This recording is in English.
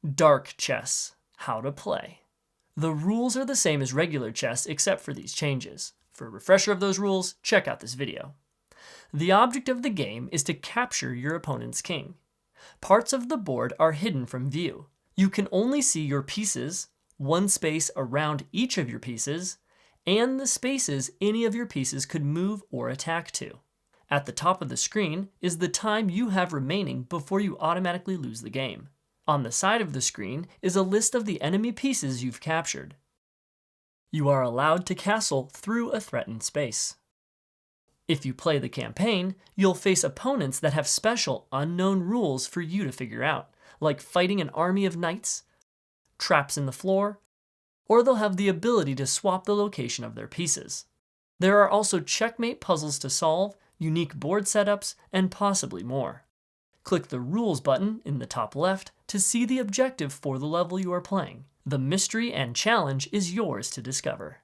Dark chess. How to play. The rules are the same as regular chess except for these changes. For a refresher of those rules, check out this video. The object of the game is to capture your opponent's king. Parts of the board are hidden from view. You can only see your pieces, one space around each of your pieces, and the spaces any of your pieces could move or attack to. At the top of the screen is the time you have remaining before you automatically lose the game. On the side of the screen is a list of the enemy pieces you've captured. You are allowed to castle through a threatened space. If you play the campaign, you'll face opponents that have special unknown rules for you to figure out, like fighting an army of knights, traps in the floor, or they'll have the ability to swap the location of their pieces. There are also checkmate puzzles to solve, unique board setups, and possibly more. Click the Rules button in the top left to see the objective for the level you are playing. The mystery and challenge is yours to discover.